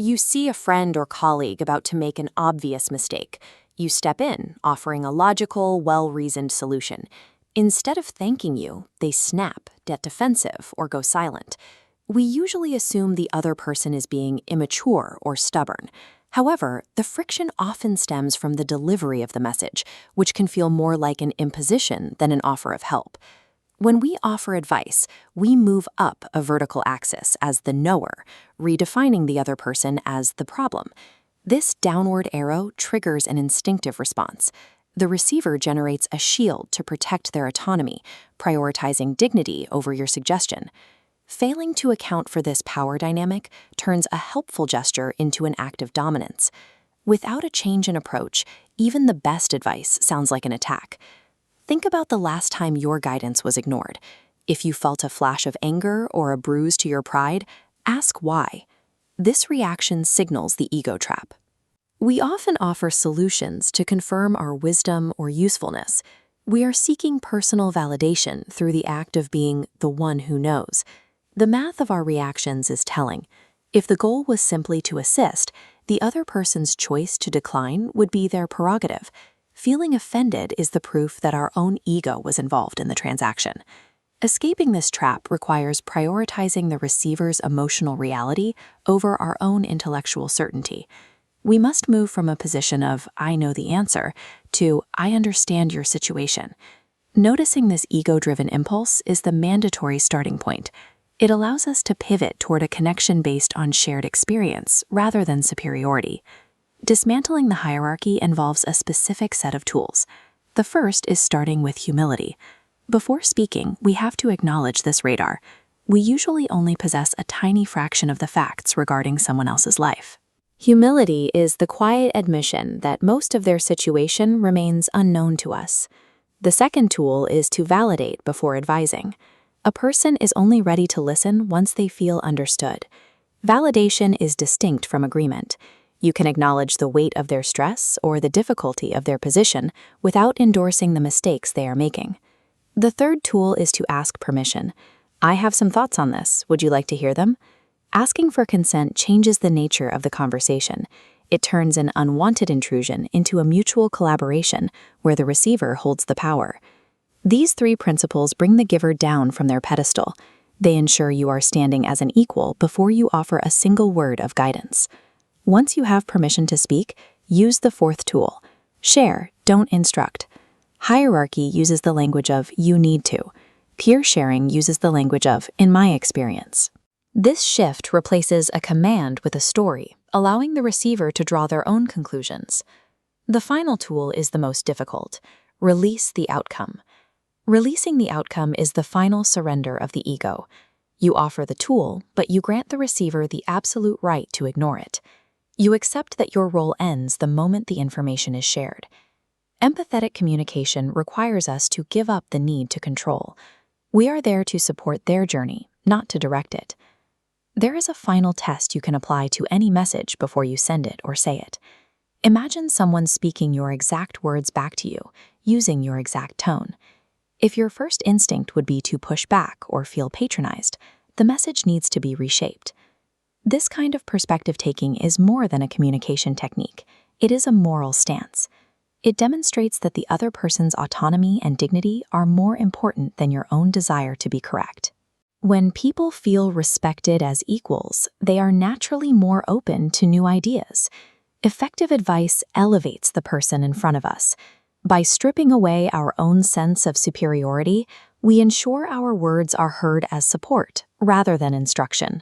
You see a friend or colleague about to make an obvious mistake. You step in, offering a logical, well-reasoned solution. Instead of thanking you, they snap, get defensive, or go silent. We usually assume the other person is being immature or stubborn. However, the friction often stems from the delivery of the message, which can feel more like an imposition than an offer of help. When we offer advice, we move up a vertical axis as the knower, redefining the other person as the problem. This downward arrow triggers an instinctive response. The receiver generates a shield to protect their autonomy, prioritizing dignity over your suggestion. Failing to account for this power dynamic turns a helpful gesture into an act of dominance. Without a change in approach, even the best advice sounds like an attack. Think about the last time your guidance was ignored. If you felt a flash of anger or a bruise to your pride, ask why. This reaction signals the ego trap. We often offer solutions to confirm our wisdom or usefulness. We are seeking personal validation through the act of being the one who knows. The math of our reactions is telling. If the goal was simply to assist, the other person's choice to decline would be their prerogative. Feeling offended is the proof that our own ego was involved in the transaction. Escaping this trap requires prioritizing the receiver's emotional reality over our own intellectual certainty. We must move from a position of, I know the answer, to, I understand your situation. Noticing this ego-driven impulse is the mandatory starting point. It allows us to pivot toward a connection based on shared experience rather than superiority. Dismantling the hierarchy involves a specific set of tools. The first is starting with humility. Before speaking, we have to acknowledge this radar. We usually only possess a tiny fraction of the facts regarding someone else's life. Humility is the quiet admission that most of their situation remains unknown to us. The second tool is to validate before advising. A person is only ready to listen once they feel understood. Validation is distinct from agreement. You can acknowledge the weight of their stress or the difficulty of their position without endorsing the mistakes they are making. The third tool is to ask permission. I have some thoughts on this. Would you like to hear them? Asking for consent changes the nature of the conversation. It turns an unwanted intrusion into a mutual collaboration where the receiver holds the power. These three principles bring the giver down from their pedestal. They ensure you are standing as an equal before you offer a single word of guidance. Once you have permission to speak, use the fourth tool. Share, don't instruct. Hierarchy uses the language of you need to. Peer sharing uses the language of in my experience. This shift replaces a command with a story, allowing the receiver to draw their own conclusions. The final tool is the most difficult. Release the outcome. Releasing the outcome is the final surrender of the ego. You offer the tool, but you grant the receiver the absolute right to ignore it. You accept that your role ends the moment the information is shared. Empathetic communication requires us to give up the need to control. We are there to support their journey, not to direct it. There is a final test you can apply to any message before you send it or say it. Imagine someone speaking your exact words back to you, using your exact tone. If your first instinct would be to push back or feel patronized, the message needs to be reshaped. This kind of perspective-taking is more than a communication technique. It is a moral stance. It demonstrates that the other person's autonomy and dignity are more important than your own desire to be correct. When people feel respected as equals, they are naturally more open to new ideas. Effective advice elevates the person in front of us. By stripping away our own sense of superiority, we ensure our words are heard as support rather than instruction.